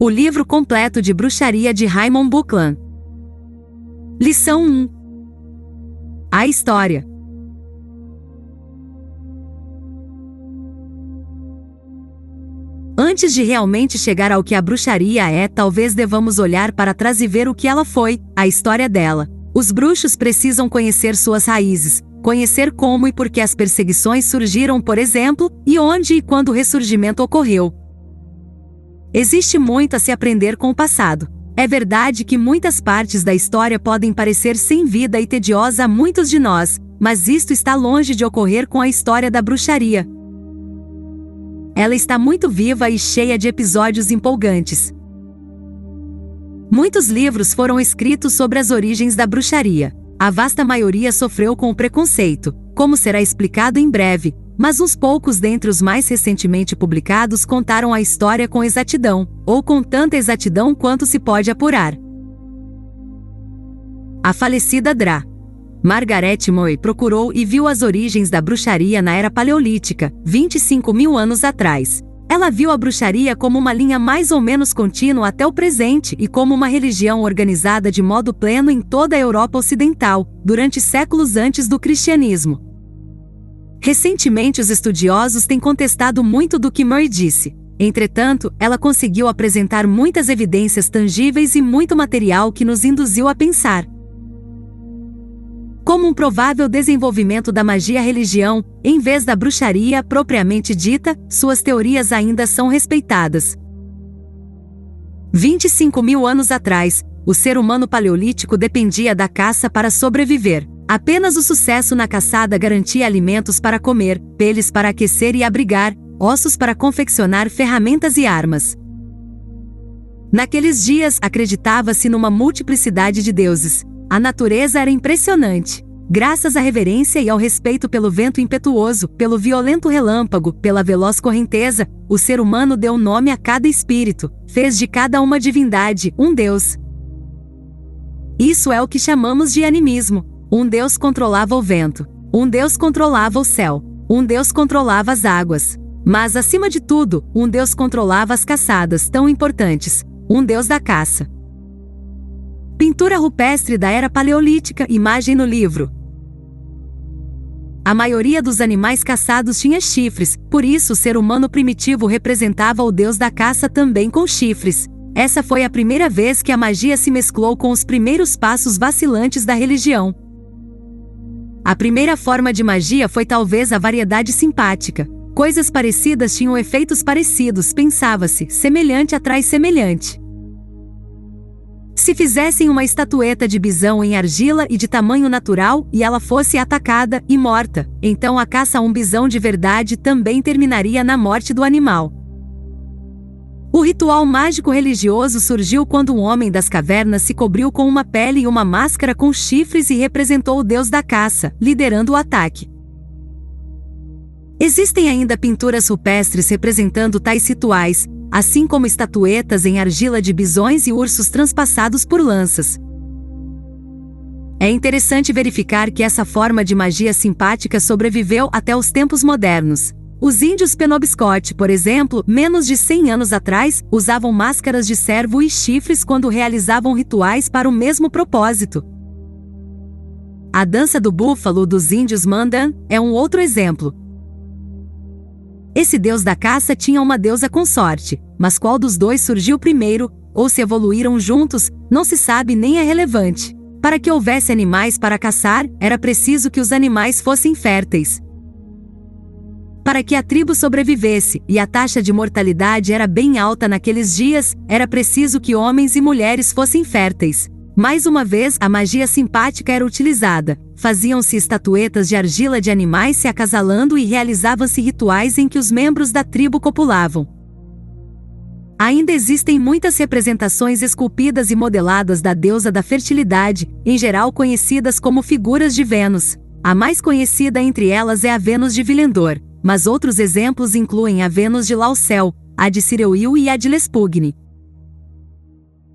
O livro completo de bruxaria de Raymond Buckland. Lição 1. A história. Antes de realmente chegar ao que a bruxaria é, talvez devamos olhar para trás e ver o que ela foi, a história dela. Os bruxos precisam conhecer suas raízes, conhecer como e por que as perseguições surgiram, por exemplo, e onde e quando o ressurgimento ocorreu. Existe muito a se aprender com o passado. É verdade que muitas partes da história podem parecer sem vida e tediosa a muitos de nós, mas isto está longe de ocorrer com a história da bruxaria. Ela está muito viva e cheia de episódios empolgantes. Muitos livros foram escritos sobre as origens da bruxaria. A vasta maioria sofreu com o preconceito, como será explicado em breve, mas uns poucos dentre os mais recentemente publicados contaram a história com exatidão, ou com tanta exatidão quanto se pode apurar. A falecida Dra. Margaret Moy procurou e viu as origens da bruxaria na Era Paleolítica, 25.000 anos atrás. Ela viu a bruxaria como uma linha mais ou menos contínua até o presente e como uma religião organizada de modo pleno em toda a Europa Ocidental, durante séculos antes do cristianismo. Recentemente os estudiosos têm contestado muito do que Moy disse. Entretanto, ela conseguiu apresentar muitas evidências tangíveis e muito material que nos induziu a pensar. Como um provável desenvolvimento da magia-religião, em vez da bruxaria propriamente dita, suas teorias ainda são respeitadas. 25.000 anos atrás, o ser humano paleolítico dependia da caça para sobreviver. Apenas o sucesso na caçada garantia alimentos para comer, peles para aquecer e abrigar, ossos para confeccionar ferramentas e armas. Naqueles dias, acreditava-se numa multiplicidade de deuses. A natureza era impressionante. Graças à reverência e ao respeito pelo vento impetuoso, pelo violento relâmpago, pela veloz correnteza, o ser humano deu nome a cada espírito, fez de cada uma divindade um deus. Isso é o que chamamos de animismo. Um deus controlava o vento, um deus controlava o céu, um deus controlava as águas. Mas, acima de tudo, um deus controlava as caçadas tão importantes, um deus da caça. Pintura rupestre da Era Paleolítica, imagem no livro. A maioria dos animais caçados tinha chifres, por isso o ser humano primitivo representava o deus da caça também com chifres. Essa foi a primeira vez que a magia se mesclou com os primeiros passos vacilantes da religião. A primeira forma de magia foi talvez a variedade simpática. Coisas parecidas tinham efeitos parecidos, pensava-se, semelhante atrai semelhante. Se fizessem uma estatueta de bisão em argila e de tamanho natural, e ela fosse atacada e morta, então a caça a um bisão de verdade também terminaria na morte do animal. O ritual mágico religioso surgiu quando um homem das cavernas se cobriu com uma pele e uma máscara com chifres e representou o deus da caça, liderando o ataque. Existem ainda pinturas rupestres representando tais rituais, assim como estatuetas em argila de bisões e ursos transpassados por lanças. É interessante verificar que essa forma de magia simpática sobreviveu até os tempos modernos. Os índios Penobscot, por exemplo, menos de 100 anos atrás, usavam máscaras de cervo e chifres quando realizavam rituais para o mesmo propósito. A dança do búfalo dos índios Mandan é um outro exemplo. Esse deus da caça tinha uma deusa consorte, mas qual dos dois surgiu primeiro, ou se evoluíram juntos, não se sabe nem é relevante. Para que houvesse animais para caçar, era preciso que os animais fossem férteis. Para que a tribo sobrevivesse, e a taxa de mortalidade era bem alta naqueles dias, era preciso que homens e mulheres fossem férteis. Mais uma vez, a magia simpática era utilizada. Faziam-se estatuetas de argila de animais se acasalando e realizavam-se rituais em que os membros da tribo copulavam. Ainda existem muitas representações esculpidas e modeladas da deusa da fertilidade, em geral conhecidas como figuras de Vênus. A mais conhecida entre elas é a Vênus de Vilendor, mas outros exemplos incluem a Vênus de Laucel, a de Cireuil e a de Lespugni.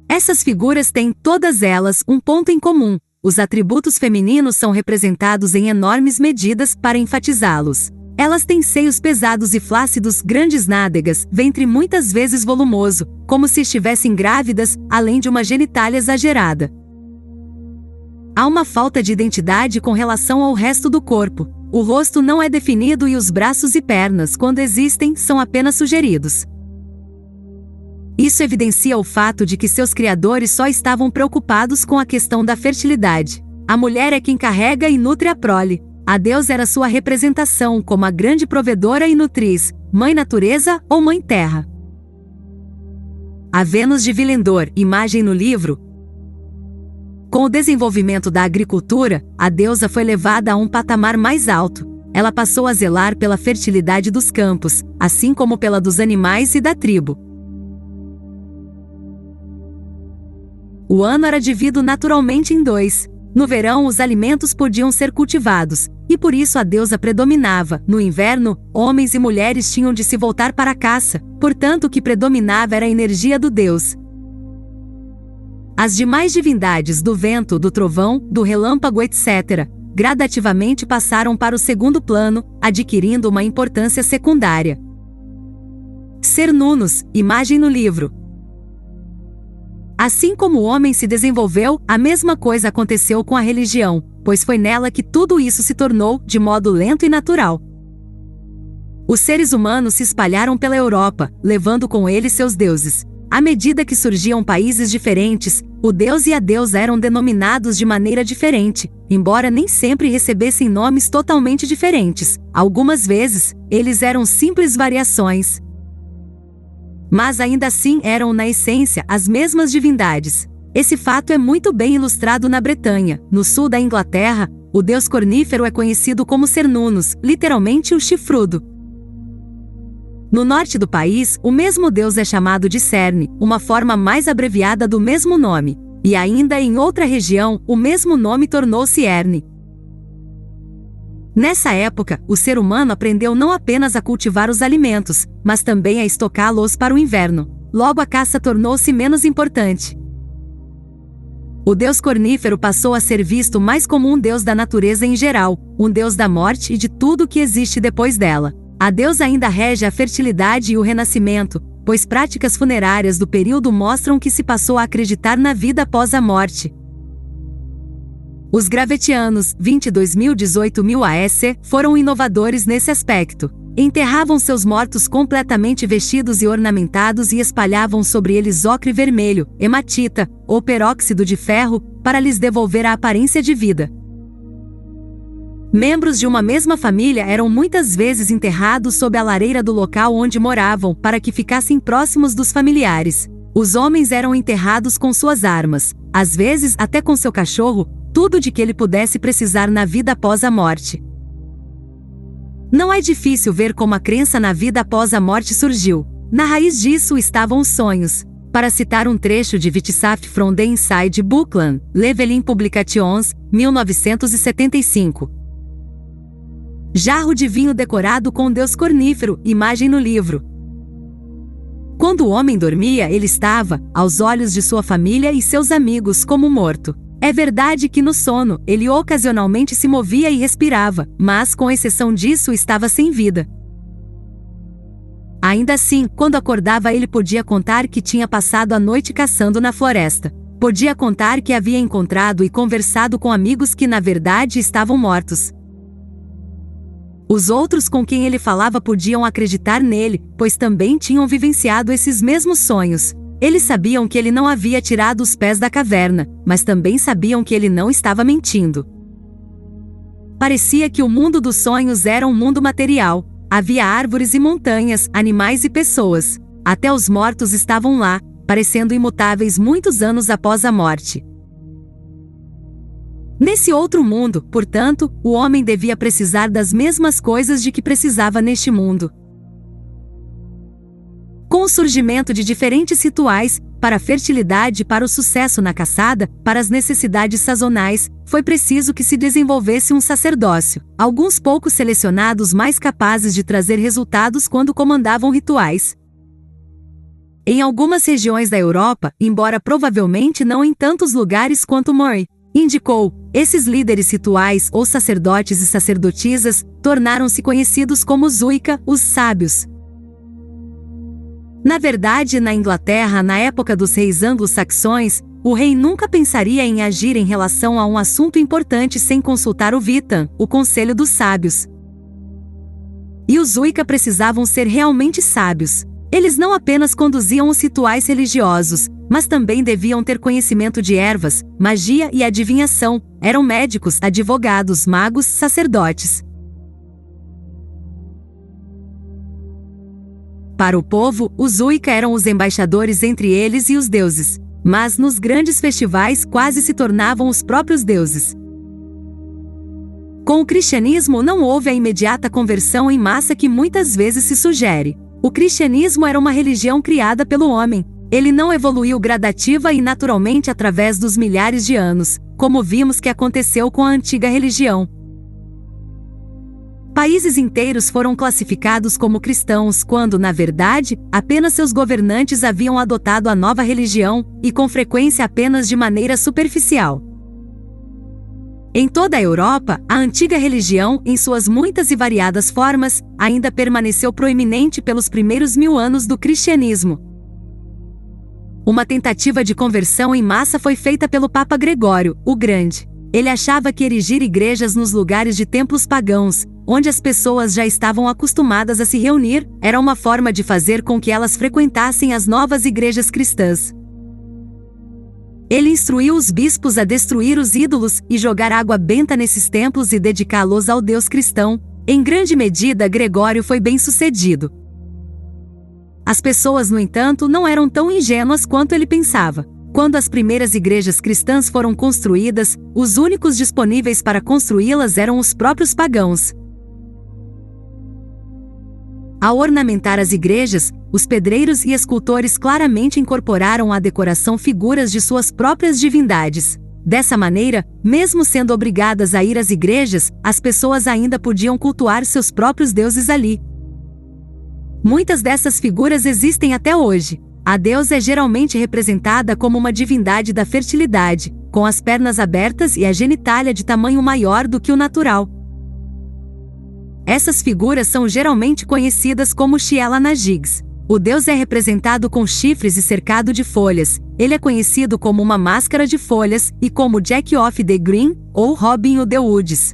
Essas figuras têm, todas elas, um ponto em comum: os atributos femininos são representados em enormes medidas para enfatizá-los. Elas têm seios pesados e flácidos, grandes nádegas, ventre muitas vezes volumoso, como se estivessem grávidas, além de uma genitália exagerada. Há uma falta de identidade com relação ao resto do corpo. O rosto não é definido e os braços e pernas, quando existem, são apenas sugeridos. Isso evidencia o fato de que seus criadores só estavam preocupados com a questão da fertilidade. A mulher é quem carrega e nutre a prole. A Deus era sua representação como a grande provedora e nutriz, Mãe Natureza ou Mãe Terra. A Vênus de Willendorf, imagem no livro. Com o desenvolvimento da agricultura, a deusa foi levada a um patamar mais alto. Ela passou a zelar pela fertilidade dos campos, assim como pela dos animais e da tribo. O ano era dividido naturalmente em dois. No verão, os alimentos podiam ser cultivados, e por isso a deusa predominava. No inverno, homens e mulheres tinham de se voltar para a caça, portanto o que predominava era a energia do deus. As demais divindades do vento, do trovão, do relâmpago, etc., gradativamente passaram para o segundo plano, adquirindo uma importância secundária. Cernunnos, imagem no livro. Assim como o homem se desenvolveu, a mesma coisa aconteceu com a religião, pois foi nela que tudo isso se tornou, de modo lento e natural. Os seres humanos se espalharam pela Europa, levando com eles seus deuses. À medida que surgiam países diferentes, o deus e a deusa eram denominados de maneira diferente, embora nem sempre recebessem nomes totalmente diferentes. Algumas vezes, eles eram simples variações. Mas ainda assim eram na essência as mesmas divindades. Esse fato é muito bem ilustrado na Bretanha. No sul da Inglaterra, o deus cornífero é conhecido como Cernunnos, literalmente o chifrudo. No norte do país, o mesmo deus é chamado de Cerne, uma forma mais abreviada do mesmo nome. E ainda em outra região, o mesmo nome tornou-se Erne. Nessa época, o ser humano aprendeu não apenas a cultivar os alimentos, mas também a estocá-los para o inverno. Logo a caça tornou-se menos importante. O deus cornífero passou a ser visto mais como um deus da natureza em geral, um deus da morte e de tudo o que existe depois dela. A deusa ainda rege a fertilidade e o renascimento, pois práticas funerárias do período mostram que se passou a acreditar na vida após a morte. Os gravetianos, 22.018.000 AEC, foram inovadores nesse aspecto. Enterravam seus mortos completamente vestidos e ornamentados e espalhavam sobre eles ocre vermelho, hematita, ou peróxido de ferro, para lhes devolver a aparência de vida. Membros de uma mesma família eram muitas vezes enterrados sob a lareira do local onde moravam, para que ficassem próximos dos familiares. Os homens eram enterrados com suas armas, às vezes até com seu cachorro, tudo de que ele pudesse precisar na vida após a morte. Não é difícil ver como a crença na vida após a morte surgiu. Na raiz disso estavam os sonhos. Para citar um trecho de Witchcraft from the Inside Bookland, Leveling Publications, 1975. Jarro de vinho decorado com deus cornífero, imagem no livro. Quando o homem dormia, ele estava, aos olhos de sua família e seus amigos, como morto. É verdade que no sono, ele ocasionalmente se movia e respirava, mas com exceção disso estava sem vida. Ainda assim, quando acordava ele podia contar que tinha passado a noite caçando na floresta. Podia contar que havia encontrado e conversado com amigos que na verdade estavam mortos. Os outros com quem ele falava podiam acreditar nele, pois também tinham vivenciado esses mesmos sonhos. Eles sabiam que ele não havia tirado os pés da caverna, mas também sabiam que ele não estava mentindo. Parecia que o mundo dos sonhos era um mundo material. Havia árvores e montanhas, animais e pessoas. Até os mortos estavam lá, parecendo imutáveis muitos anos após a morte. Nesse outro mundo, portanto, o homem devia precisar das mesmas coisas de que precisava neste mundo. Com o surgimento de diferentes rituais, para a fertilidade e para o sucesso na caçada, para as necessidades sazonais, foi preciso que se desenvolvesse um sacerdócio. Alguns poucos selecionados mais capazes de trazer resultados quando comandavam rituais. Em algumas regiões da Europa, embora provavelmente não em tantos lugares quanto Moray, Indicou: esses líderes rituais ou sacerdotes e sacerdotisas tornaram-se conhecidos como os Wicca, os sábios. Na verdade, na Inglaterra, na época dos reis anglo-saxões, o rei nunca pensaria em agir em relação a um assunto importante sem consultar o Witan, o Conselho dos Sábios. E os Wicca precisavam ser realmente sábios. Eles não apenas conduziam os rituais religiosos, mas também deviam ter conhecimento de ervas, magia e adivinhação. Eram médicos, advogados, magos, sacerdotes. Para o povo, os Wicca eram os embaixadores entre eles e os deuses. Mas nos grandes festivais quase se tornavam os próprios deuses. Com o cristianismo não houve a imediata conversão em massa que muitas vezes se sugere. O cristianismo era uma religião criada pelo homem. Ele não evoluiu gradativa e naturalmente através dos milhares de anos, como vimos que aconteceu com a antiga religião. Países inteiros foram classificados como cristãos quando, na verdade, apenas seus governantes haviam adotado a nova religião, e com frequência apenas de maneira superficial. Em toda a Europa, a antiga religião, em suas muitas e variadas formas, ainda permaneceu proeminente pelos primeiros 1000 anos do cristianismo. Uma tentativa de conversão em massa foi feita pelo Papa Gregório, o Grande. Ele achava que erigir igrejas nos lugares de templos pagãos, onde as pessoas já estavam acostumadas a se reunir, era uma forma de fazer com que elas frequentassem as novas igrejas cristãs. Ele instruiu os bispos a destruir os ídolos e jogar água benta nesses templos e dedicá-los ao Deus cristão. Em grande medida, Gregório foi bem-sucedido. As pessoas, no entanto, não eram tão ingênuas quanto ele pensava. Quando as primeiras igrejas cristãs foram construídas, os únicos disponíveis para construí-las eram os próprios pagãos. Ao ornamentar as igrejas, os pedreiros e escultores claramente incorporaram à decoração figuras de suas próprias divindades. Dessa maneira, mesmo sendo obrigadas a ir às igrejas, as pessoas ainda podiam cultuar seus próprios deuses ali. Muitas dessas figuras existem até hoje. A deusa é geralmente representada como uma divindade da fertilidade, com as pernas abertas e a genitália de tamanho maior do que o natural. Essas figuras são geralmente conhecidas como Sheela-na-gigs. O deus é representado com chifres e cercado de folhas. Ele é conhecido como uma máscara de folhas e como Jack of the Green ou Robin Hood the Woods.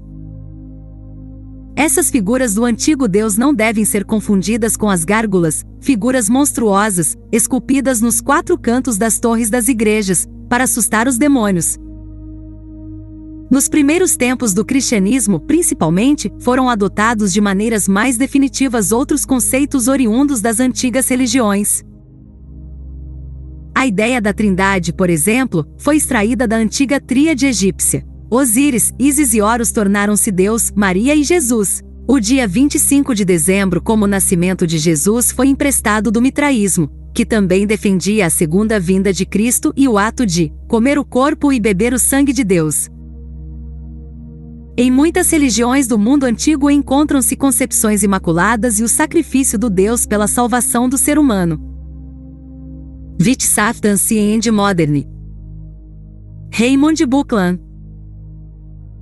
Essas figuras do antigo deus não devem ser confundidas com as gárgulas, figuras monstruosas, esculpidas nos 4 cantos das torres das igrejas, para assustar os demônios. Nos primeiros tempos do cristianismo, principalmente, foram adotados de maneiras mais definitivas outros conceitos oriundos das antigas religiões. A ideia da Trindade, por exemplo, foi extraída da antiga tríade egípcia. Osíris, Ísis e Horus tornaram-se Deus, Maria e Jesus. O dia 25 de dezembro, como o nascimento de Jesus, foi emprestado do mitraísmo, que também defendia a segunda vinda de Cristo e o ato de comer o corpo e beber o sangue de Deus. Em muitas religiões do mundo antigo encontram-se concepções imaculadas e o sacrifício do Deus pela salvação do ser humano. Wittgenstein and Moderne. Raymond Buckland.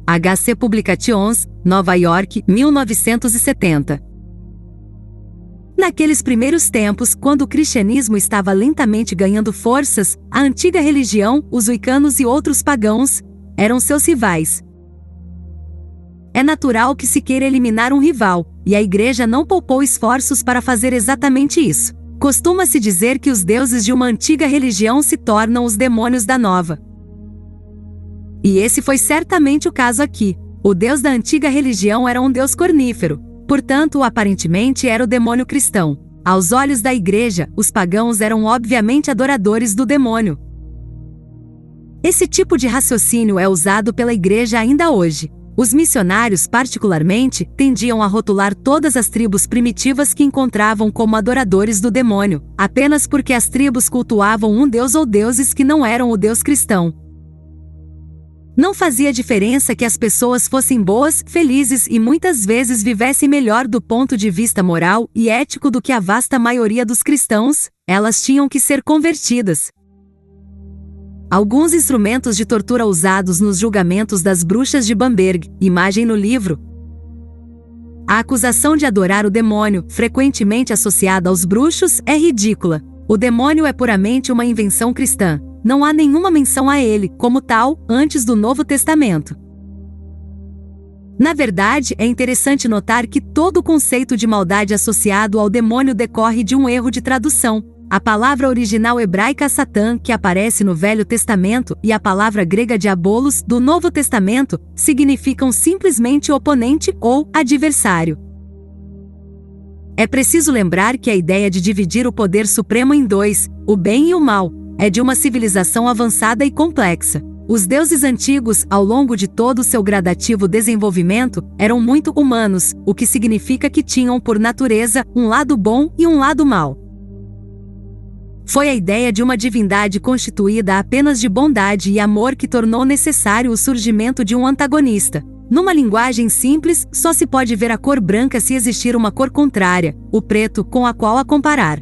H.C. Publications, Nova York, 1970. Naqueles primeiros tempos, quando o cristianismo estava lentamente ganhando forças, a antiga religião, os wiccanos e outros pagãos, eram seus rivais. É natural que se queira eliminar um rival, e a Igreja não poupou esforços para fazer exatamente isso. Costuma-se dizer que os deuses de uma antiga religião se tornam os demônios da nova. E esse foi certamente o caso aqui. O deus da antiga religião era um deus cornífero, portanto, aparentemente era o demônio cristão. Aos olhos da Igreja, os pagãos eram obviamente adoradores do demônio. Esse tipo de raciocínio é usado pela Igreja ainda hoje. Os missionários, particularmente, tendiam a rotular todas as tribos primitivas que encontravam como adoradores do demônio, apenas porque as tribos cultuavam um deus ou deuses que não eram o deus cristão. Não fazia diferença que as pessoas fossem boas, felizes e muitas vezes vivessem melhor do ponto de vista moral e ético do que a vasta maioria dos cristãos, elas tinham que ser convertidas. Alguns instrumentos de tortura usados nos julgamentos das bruxas de Bamberg, imagem no livro. A acusação de adorar o demônio, frequentemente associada aos bruxos, é ridícula. O demônio é puramente uma invenção cristã. Não há nenhuma menção a ele, como tal, antes do Novo Testamento. Na verdade, é interessante notar que todo o conceito de maldade associado ao demônio decorre de um erro de tradução. A palavra original hebraica Satã, que aparece no Velho Testamento, e a palavra grega diabolos, do Novo Testamento, significam simplesmente oponente ou adversário. É preciso lembrar que a ideia de dividir o poder supremo em dois, o bem e o mal, é de uma civilização avançada e complexa. Os deuses antigos, ao longo de todo o seu gradativo desenvolvimento, eram muito humanos, o que significa que tinham por natureza um lado bom e um lado mau. Foi a ideia de uma divindade constituída apenas de bondade e amor que tornou necessário o surgimento de um antagonista. Numa linguagem simples, só se pode ver a cor branca se existir uma cor contrária, o preto, com a qual a comparar.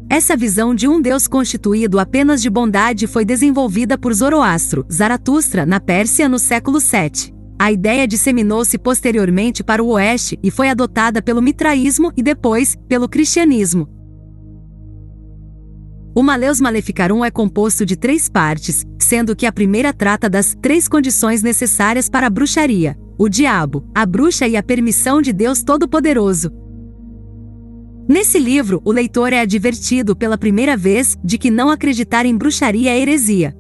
Essa visão de um Deus constituído apenas de bondade foi desenvolvida por Zoroastro, Zaratustra, na Pérsia no século VII. A ideia disseminou-se posteriormente para o Oeste e foi adotada pelo mitraísmo e depois, pelo cristianismo. O Maleus Maleficarum é composto de 3 partes, sendo que a primeira trata das 3 condições necessárias para a bruxaria: o diabo, a bruxa e a permissão de Deus Todo-Poderoso. Nesse livro, o leitor é advertido pela primeira vez de que não acreditar em bruxaria é heresia.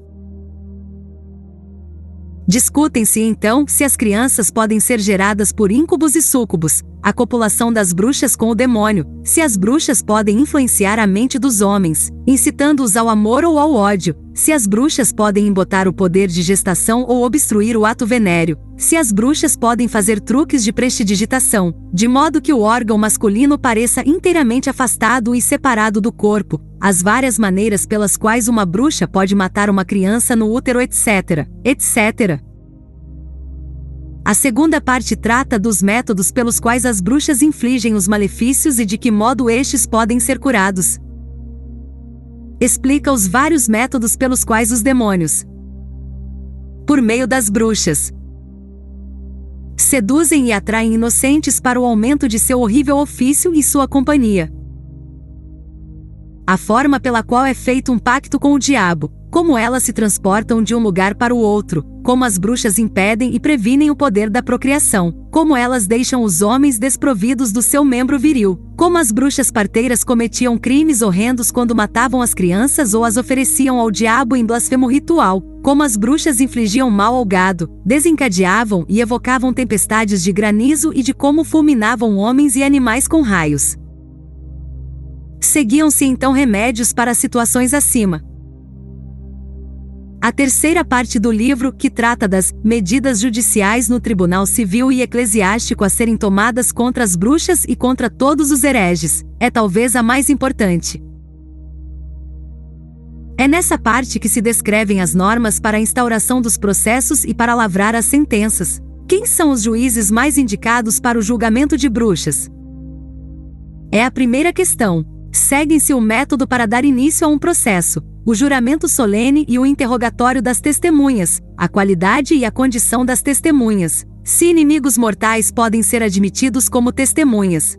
Discutem-se então se as crianças podem ser geradas por íncubos e súcubos, a copulação das bruxas com o demônio, se as bruxas podem influenciar a mente dos homens, incitando-os ao amor ou ao ódio, se as bruxas podem embotar o poder de gestação ou obstruir o ato venéreo, se as bruxas podem fazer truques de prestidigitação, de modo que o órgão masculino pareça inteiramente afastado e separado do corpo, as várias maneiras pelas quais uma bruxa pode matar uma criança no útero, etc., etc. A segunda parte trata dos métodos pelos quais as bruxas infligem os malefícios e de que modo estes podem ser curados. Explica os vários métodos pelos quais os demônios, por meio das bruxas, seduzem e atraem inocentes para o aumento de seu horrível ofício e sua companhia. A forma pela qual é feito um pacto com o diabo, como elas se transportam de um lugar para o outro, como as bruxas impedem e previnem o poder da procriação, como elas deixam os homens desprovidos do seu membro viril, como as bruxas parteiras cometiam crimes horrendos quando matavam as crianças ou as ofereciam ao diabo em blasfemo ritual, como as bruxas infligiam mal ao gado, desencadeavam e evocavam tempestades de granizo e de como fulminavam homens e animais com raios. Seguiam-se então remédios para as situações acima. A terceira parte do livro, que trata das medidas judiciais no tribunal civil e eclesiástico a serem tomadas contra as bruxas e contra todos os hereges, é talvez a mais importante. É nessa parte que se descrevem as normas para a instauração dos processos e para lavrar as sentenças. Quem são os juízes mais indicados para o julgamento de bruxas? É a primeira questão. Segue-se o método para dar início a um processo, o juramento solene e o interrogatório das testemunhas, a qualidade e a condição das testemunhas, se inimigos mortais podem ser admitidos como testemunhas.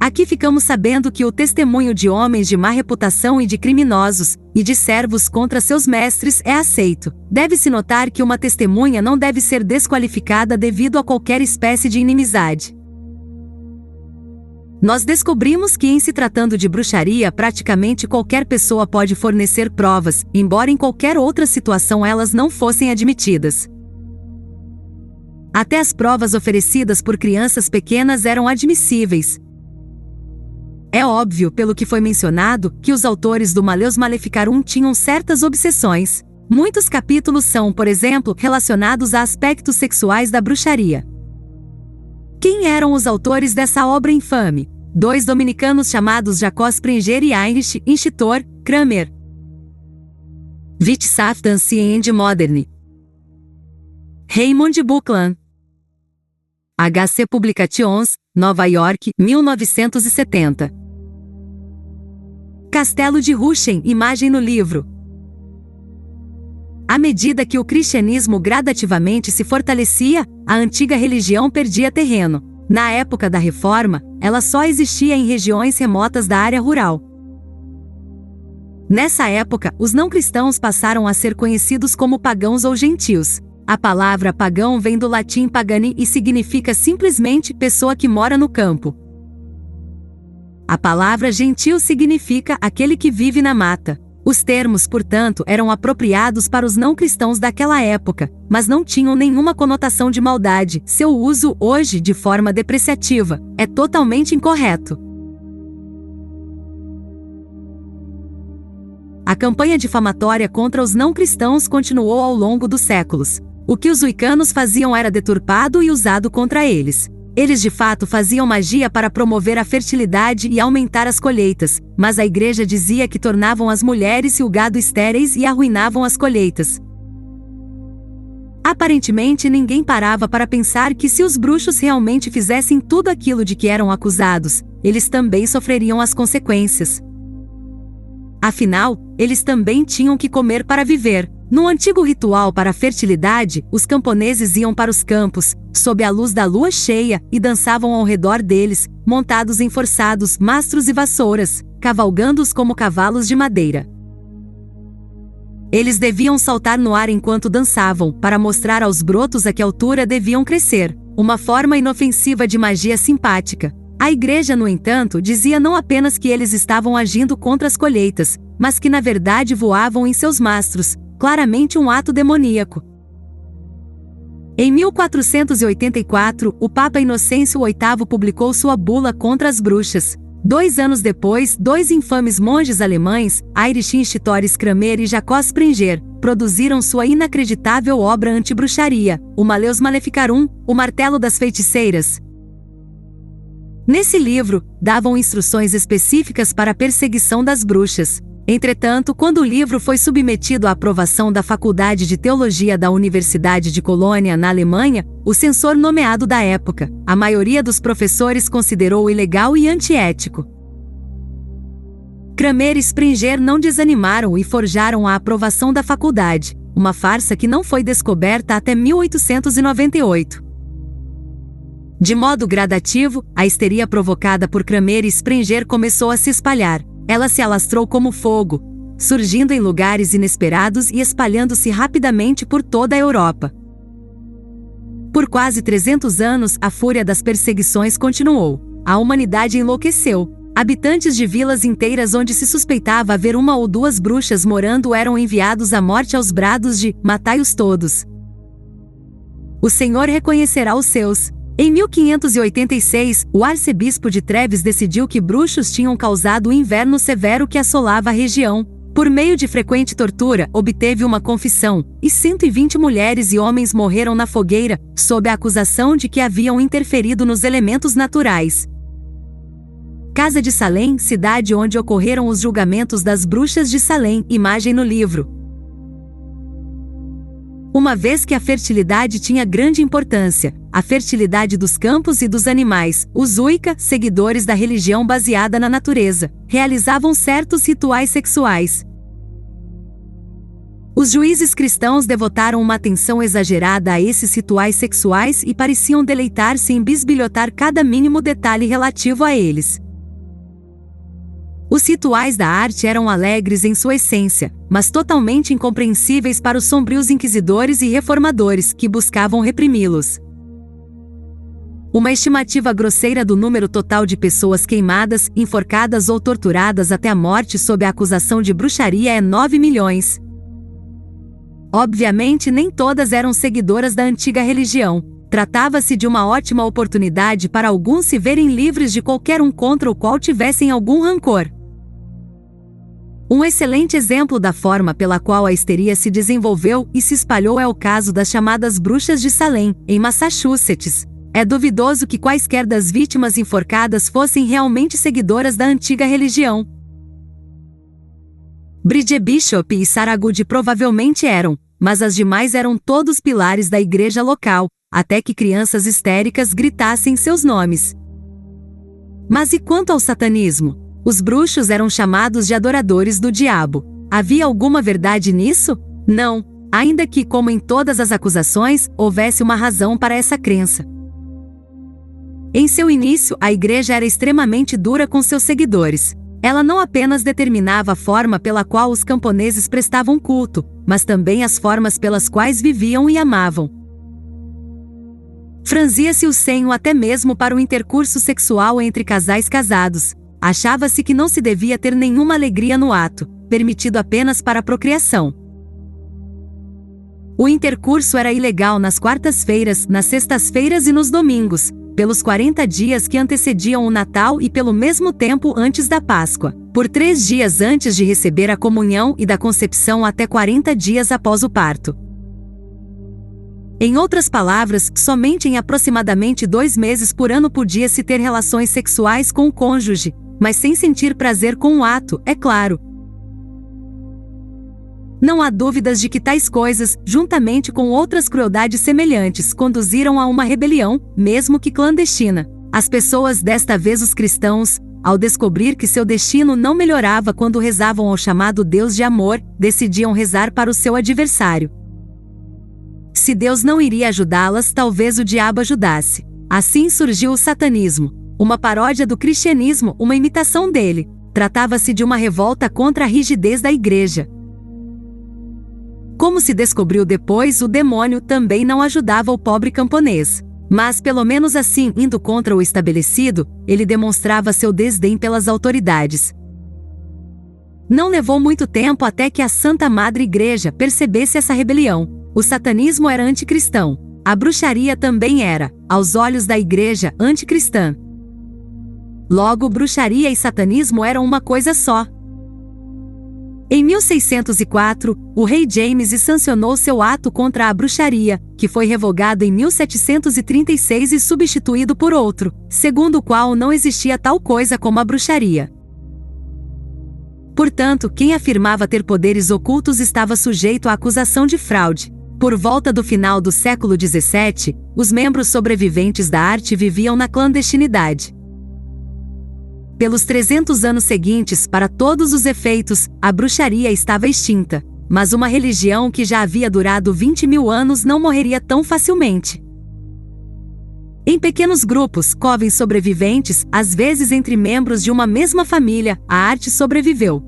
Aqui ficamos sabendo que o testemunho de homens de má reputação e de criminosos, e de servos contra seus mestres é aceito. Deve-se notar que uma testemunha não deve ser desqualificada devido a qualquer espécie de inimizade. Nós descobrimos que, em se tratando de bruxaria, praticamente qualquer pessoa pode fornecer provas, embora em qualquer outra situação elas não fossem admitidas. Até as provas oferecidas por crianças pequenas eram admissíveis. É óbvio, pelo que foi mencionado, que os autores do Maleus Maleficarum tinham certas obsessões. Muitos capítulos são, por exemplo, relacionados a aspectos sexuais da bruxaria. Quem eram os autores dessa obra infame? 2 dominicanos chamados Jacó Sprenger e Heinrich Inschitor Kramer. Wissenschaften und Moderne. Raymond Buckland. H.C. Publications, Nova York, 1970. Castelo de Huchen, imagem no livro. À medida que o cristianismo gradativamente se fortalecia, a antiga religião perdia terreno. Na época da Reforma, ela só existia em regiões remotas da área rural. Nessa época, os não-cristãos passaram a ser conhecidos como pagãos ou gentios. A palavra pagão vem do latim pagani e significa simplesmente pessoa que mora no campo. A palavra gentil significa aquele que vive na mata. Os termos, portanto, eram apropriados para os não-cristãos daquela época, mas não tinham nenhuma conotação de maldade. Seu uso hoje, de forma depreciativa, é totalmente incorreto. A campanha difamatória contra os não-cristãos continuou ao longo dos séculos. O que os wiccanos faziam era deturpado e usado contra eles. Eles de fato faziam magia para promover a fertilidade e aumentar as colheitas, mas a igreja dizia que tornavam as mulheres e o gado estéreis e arruinavam as colheitas. Aparentemente ninguém parava para pensar que se os bruxos realmente fizessem tudo aquilo de que eram acusados, eles também sofreriam as consequências. Afinal, eles também tinham que comer para viver. No antigo ritual para a fertilidade, os camponeses iam para os campos, sob a luz da lua cheia, e dançavam ao redor deles, montados em forçados, mastros e vassouras, cavalgando-os como cavalos de madeira. Eles deviam saltar no ar enquanto dançavam, para mostrar aos brotos a que altura deviam crescer, uma forma inofensiva de magia simpática. A igreja, no entanto, dizia não apenas que eles estavam agindo contra as colheitas, mas que na verdade voavam em seus mastros, claramente um ato demoníaco. Em 1484, o Papa Inocêncio VIII publicou sua bula contra as bruxas. 2 anos depois, 2 infames monges alemães, Heinrich Institores Kramer e Jacob Sprenger, produziram sua inacreditável obra anti-bruxaria, o Maleus Maleficarum, o Martelo das Feiticeiras. Nesse livro, davam instruções específicas para a perseguição das bruxas. Entretanto, quando o livro foi submetido à aprovação da Faculdade de Teologia da Universidade de Colônia, na Alemanha, o censor nomeado da época, a maioria dos professores considerou ilegal e antiético. Kramer e Sprenger não desanimaram e forjaram a aprovação da faculdade, uma farsa que não foi descoberta até 1898. De modo gradativo, a histeria provocada por Kramer e Sprenger começou a se espalhar. Ela se alastrou como fogo, surgindo em lugares inesperados e espalhando-se rapidamente por toda a Europa. Por quase 300 anos, a fúria das perseguições continuou. A humanidade enlouqueceu. Habitantes de vilas inteiras onde se suspeitava haver 1 ou 2 bruxas morando eram enviados à morte aos brados de "matai-os todos". O Senhor reconhecerá os seus. Em 1586, o arcebispo de Treves decidiu que bruxos tinham causado o inverno severo que assolava a região. Por meio de frequente tortura, obteve uma confissão, e 120 mulheres e homens morreram na fogueira, sob a acusação de que haviam interferido nos elementos naturais. Casa de Salem, cidade onde ocorreram os julgamentos das bruxas de Salem, imagem no livro. Uma vez que a fertilidade tinha grande importância, a fertilidade dos campos e dos animais, os Wicca, seguidores da religião baseada na natureza, realizavam certos rituais sexuais. Os juízes cristãos devotaram uma atenção exagerada a esses rituais sexuais e pareciam deleitar-se em bisbilhotar cada mínimo detalhe relativo a eles. Os rituais da arte eram alegres em sua essência, mas totalmente incompreensíveis para os sombrios inquisidores e reformadores que buscavam reprimi-los. Uma estimativa grosseira do número total de pessoas queimadas, enforcadas ou torturadas até a morte sob a acusação de bruxaria é 9 milhões. Obviamente nem todas eram seguidoras da antiga religião. Tratava-se de uma ótima oportunidade para alguns se verem livres de qualquer um contra o qual tivessem algum rancor. Um excelente exemplo da forma pela qual a histeria se desenvolveu e se espalhou é o caso das chamadas bruxas de Salem, em Massachusetts. É duvidoso que quaisquer das vítimas enforcadas fossem realmente seguidoras da antiga religião. Bridget Bishop e Sarah Good provavelmente eram, mas as demais eram todos pilares da igreja local, até que crianças histéricas gritassem seus nomes. Mas e quanto ao satanismo? Os bruxos eram chamados de adoradores do diabo. Havia alguma verdade nisso? Não, ainda que, como em todas as acusações, houvesse uma razão para essa crença. Em seu início, a igreja era extremamente dura com seus seguidores. Ela não apenas determinava a forma pela qual os camponeses prestavam culto, mas também as formas pelas quais viviam e amavam. Franzia-se o senho até mesmo para o intercurso sexual entre casais casados. Achava-se que não se devia ter nenhuma alegria no ato, permitido apenas para a procriação. O intercurso era ilegal nas quartas-feiras, nas sextas-feiras e nos domingos, pelos 40 dias que antecediam o Natal e pelo mesmo tempo antes da Páscoa, por 3 dias antes de receber a comunhão e da concepção até 40 dias após o parto. Em outras palavras, somente em aproximadamente 2 meses por ano podia-se ter relações sexuais com o cônjuge, mas sem sentir prazer com o ato, é claro. Não há dúvidas de que tais coisas, juntamente com outras crueldades semelhantes, conduziram a uma rebelião, mesmo que clandestina. As pessoas, desta vez os cristãos, ao descobrir que seu destino não melhorava quando rezavam ao chamado Deus de amor, decidiam rezar para o seu adversário. Se Deus não iria ajudá-las, talvez o diabo ajudasse. Assim surgiu o satanismo, uma paródia do cristianismo, uma imitação dele. Tratava-se de uma revolta contra a rigidez da igreja. Como se descobriu depois, o demônio também não ajudava o pobre camponês. Mas, pelo menos assim, indo contra o estabelecido, ele demonstrava seu desdém pelas autoridades. Não levou muito tempo até que a Santa Madre Igreja percebesse essa rebelião. O satanismo era anticristão. A bruxaria também era, aos olhos da Igreja, anticristã. Logo, bruxaria e satanismo eram uma coisa só. Em 1604, o rei James sancionou seu ato contra a bruxaria, que foi revogado em 1736 e substituído por outro, segundo o qual não existia tal coisa como a bruxaria. Portanto, quem afirmava ter poderes ocultos estava sujeito à acusação de fraude. Por volta do final do século XVII, os membros sobreviventes da arte viviam na clandestinidade. Pelos 300 anos seguintes, para todos os efeitos, a bruxaria estava extinta. Mas uma religião que já havia durado 20.000 anos não morreria tão facilmente. Em pequenos grupos, covens sobreviventes, às vezes entre membros de uma mesma família, a arte sobreviveu.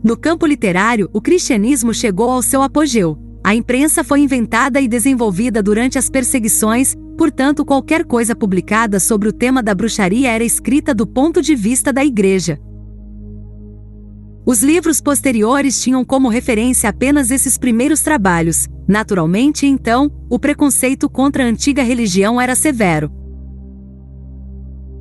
No campo literário, o cristianismo chegou ao seu apogeu. A imprensa foi inventada e desenvolvida durante as perseguições, portanto qualquer coisa publicada sobre o tema da bruxaria era escrita do ponto de vista da Igreja. Os livros posteriores tinham como referência apenas esses primeiros trabalhos. Naturalmente, então, o preconceito contra a antiga religião era severo.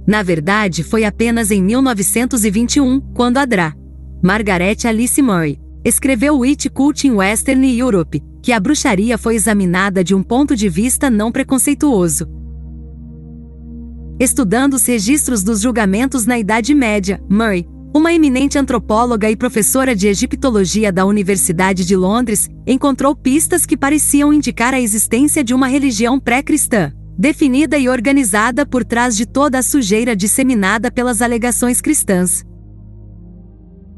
Na verdade, foi apenas em 1921, quando a Dra. Margaret Alice Murray escreveu Witch Cult in Western Europe, que a bruxaria foi examinada de um ponto de vista não preconceituoso. Estudando os registros dos julgamentos na Idade Média, Murray, uma eminente antropóloga e professora de egiptologia da Universidade de Londres, encontrou pistas que pareciam indicar a existência de uma religião pré-cristã, definida e organizada por trás de toda a sujeira disseminada pelas alegações cristãs.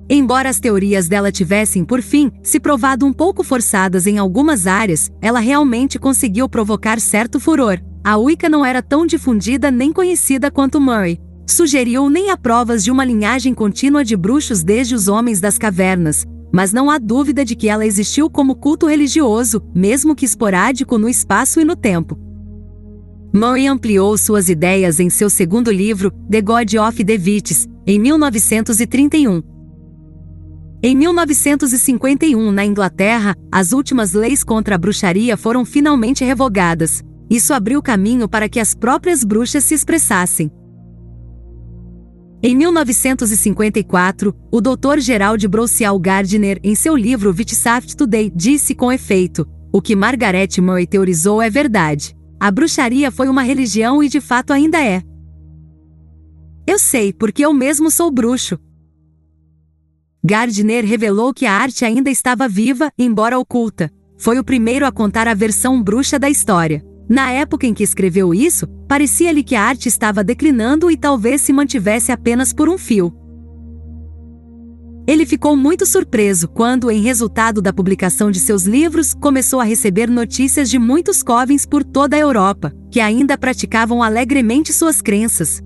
Embora as teorias dela tivessem, por fim, se provado um pouco forçadas em algumas áreas, ela realmente conseguiu provocar certo furor. A Wicca não era tão difundida nem conhecida quanto Murray sugeriu, nem há provas de uma linhagem contínua de bruxos desde os homens das cavernas, mas não há dúvida de que ela existiu como culto religioso, mesmo que esporádico no espaço e no tempo. Murray ampliou suas ideias em seu segundo livro, The God of the Witches, em 1931. Em 1951, na Inglaterra, as últimas leis contra a bruxaria foram finalmente revogadas. Isso abriu caminho para que as próprias bruxas se expressassem. Em 1954, o Dr. Gerald Broussel Gardner, em seu livro Witchcraft Today, disse com efeito: o que Margaret Murray teorizou é verdade. A bruxaria foi uma religião e de fato ainda é. Eu sei, porque eu mesmo sou bruxo. Gardner revelou que a arte ainda estava viva, embora oculta. Foi o primeiro a contar a versão bruxa da história. Na época em que escreveu isso, parecia-lhe que a arte estava declinando e talvez se mantivesse apenas por um fio. Ele ficou muito surpreso quando, em resultado da publicação de seus livros, começou a receber notícias de muitos covens por toda a Europa, que ainda praticavam alegremente suas crenças.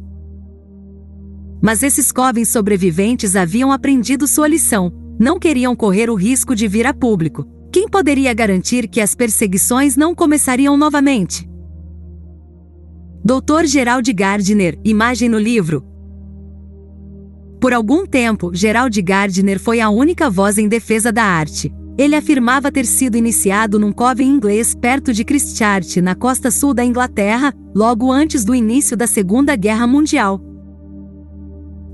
Mas esses covens sobreviventes haviam aprendido sua lição, não queriam correr o risco de vir a público. Quem poderia garantir que as perseguições não começariam novamente? Dr. Gerald Gardner, imagem no livro. Por algum tempo, Gerald Gardner foi a única voz em defesa da arte. Ele afirmava ter sido iniciado num coven inglês perto de Christchurch, na costa sul da Inglaterra, logo antes do início da Segunda Guerra Mundial.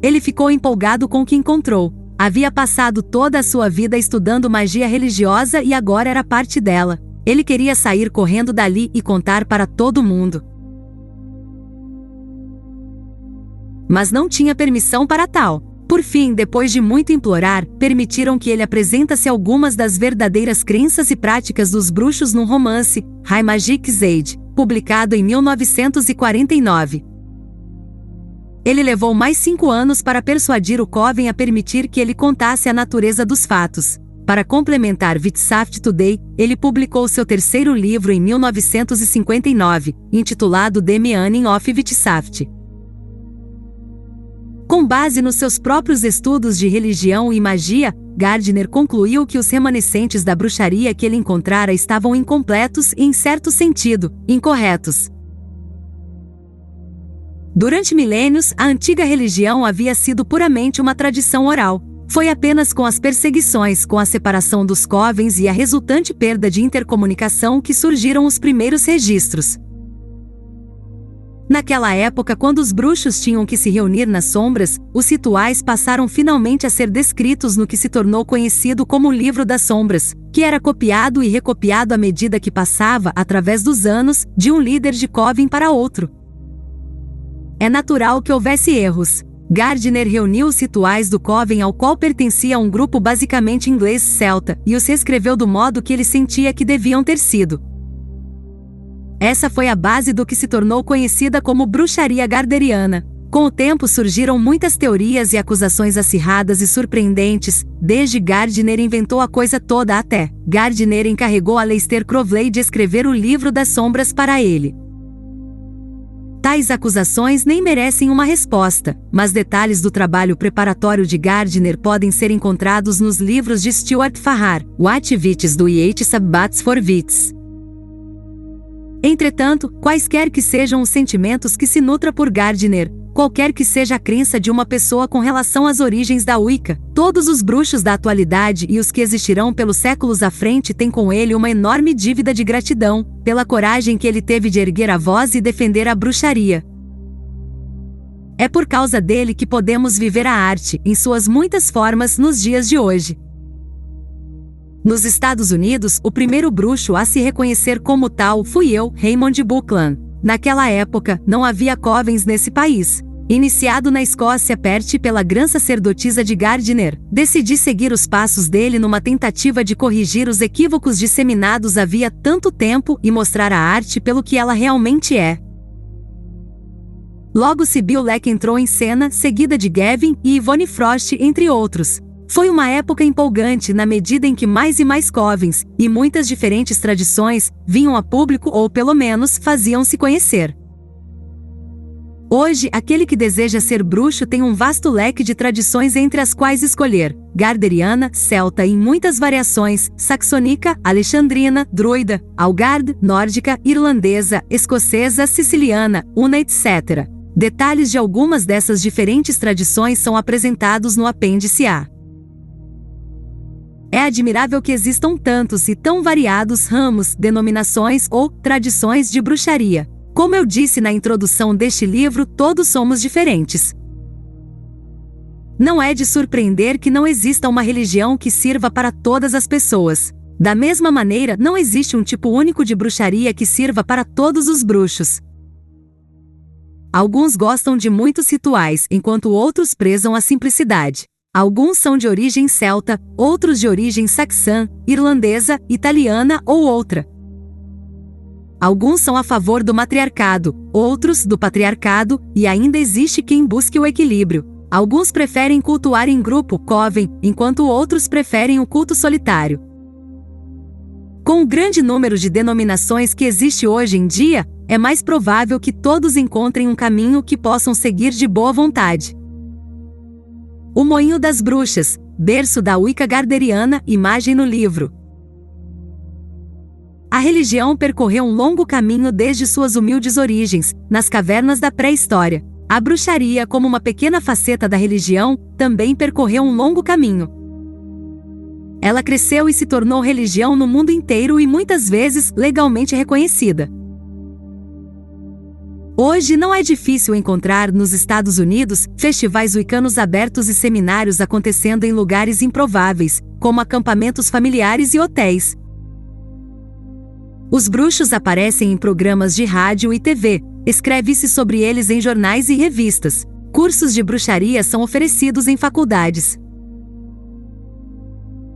Ele ficou empolgado com o que encontrou. Havia passado toda a sua vida estudando magia religiosa e agora era parte dela. Ele queria sair correndo dali e contar para todo mundo. Mas não tinha permissão para tal. Por fim, depois de muito implorar, permitiram que ele apresentasse algumas das verdadeiras crenças e práticas dos bruxos num romance, High Magic's Age, publicado em 1949. Ele levou mais 5 anos para persuadir o coven a permitir que ele contasse a natureza dos fatos. Para complementar Witchcraft Today, ele publicou seu terceiro livro em 1959, intitulado The Meaning of Witchcraft. Com base nos seus próprios estudos de religião e magia, Gardner concluiu que os remanescentes da bruxaria que ele encontrara estavam incompletos e, em certo sentido, incorretos. Durante milênios, a antiga religião havia sido puramente uma tradição oral. Foi apenas com as perseguições, com a separação dos covens e a resultante perda de intercomunicação que surgiram os primeiros registros. Naquela época, quando os bruxos tinham que se reunir nas sombras, os rituais passaram finalmente a ser descritos no que se tornou conhecido como o Livro das Sombras, que era copiado e recopiado à medida que passava, através dos anos, de um líder de coven para outro. É natural que houvesse erros. Gardner reuniu os rituais do coven ao qual pertencia um grupo basicamente inglês-celta, e os reescreveu do modo que ele sentia que deviam ter sido. Essa foi a base do que se tornou conhecida como bruxaria gardneriana. Com o tempo surgiram muitas teorias e acusações acirradas e surpreendentes, desde Gardner inventou a coisa toda até Gardner encarregou a Aleister Crowley de escrever o Livro das Sombras para ele. Tais acusações nem merecem uma resposta, mas detalhes do trabalho preparatório de Gardner podem ser encontrados nos livros de Stuart Farrar, What Witches do e Sabbats for Wits. Entretanto, quaisquer que sejam os sentimentos que se nutra por Gardner, qualquer que seja a crença de uma pessoa com relação às origens da Wicca, todos os bruxos da atualidade e os que existirão pelos séculos à frente têm com ele uma enorme dívida de gratidão, pela coragem que ele teve de erguer a voz e defender a bruxaria. É por causa dele que podemos viver a arte, em suas muitas formas, nos dias de hoje. Nos Estados Unidos, o primeiro bruxo a se reconhecer como tal fui eu, Raymond Buckland. Naquela época, não havia covens nesse país. Iniciado na Escócia perto pela grã sacerdotisa de Gardner, decidi seguir os passos dele numa tentativa de corrigir os equívocos disseminados havia tanto tempo e mostrar a arte pelo que ela realmente é. Logo Sybil Leck entrou em cena, seguida de Gavin e Yvonne Frost, entre outros. Foi uma época empolgante na medida em que mais e mais covens, e muitas diferentes tradições, vinham a público ou pelo menos faziam-se conhecer. Hoje, aquele que deseja ser bruxo tem um vasto leque de tradições entre as quais escolher: gardneriana, celta em muitas variações, saxônica, alexandrina, druida, algarde, nórdica, irlandesa, escocesa, siciliana, una, etc. Detalhes de algumas dessas diferentes tradições são apresentados no apêndice A. É admirável que existam tantos e tão variados ramos, denominações ou tradições de bruxaria. Como eu disse na introdução deste livro, todos somos diferentes. Não é de surpreender que não exista uma religião que sirva para todas as pessoas. Da mesma maneira, não existe um tipo único de bruxaria que sirva para todos os bruxos. Alguns gostam de muitos rituais, enquanto outros prezam a simplicidade. Alguns são de origem celta, outros de origem saxã, irlandesa, italiana ou outra. Alguns são a favor do matriarcado, outros do patriarcado, e ainda existe quem busque o equilíbrio. Alguns preferem cultuar em grupo, coven, enquanto outros preferem o culto solitário. Com o grande número de denominações que existe hoje em dia, é mais provável que todos encontrem um caminho que possam seguir de boa vontade. O Moinho das Bruxas, berço da Wicca gardneriana, imagem no livro. A religião percorreu um longo caminho desde suas humildes origens, nas cavernas da pré-história. A bruxaria, como uma pequena faceta da religião, também percorreu um longo caminho. Ela cresceu e se tornou religião no mundo inteiro e muitas vezes legalmente reconhecida. Hoje não é difícil encontrar nos Estados Unidos festivais wiccanos abertos e seminários acontecendo em lugares improváveis, como acampamentos familiares e hotéis. Os bruxos aparecem em programas de rádio e TV, escreve-se sobre eles em jornais e revistas. Cursos de bruxaria são oferecidos em faculdades.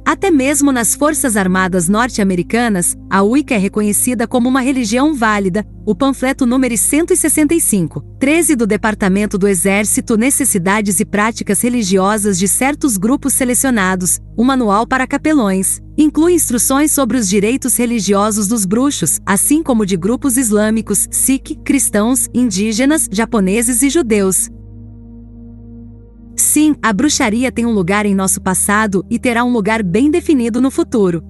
Até mesmo nas Forças Armadas norte-americanas, a Wicca é reconhecida como uma religião válida. O panfleto número 165, 13 do Departamento do Exército Necessidades e Práticas Religiosas de Certos Grupos Selecionados, um manual para capelões, inclui instruções sobre os direitos religiosos dos bruxos, assim como de grupos islâmicos, Sikh, cristãos, indígenas, japoneses e judeus. Sim, a bruxaria tem um lugar em nosso passado e terá um lugar bem definido no futuro.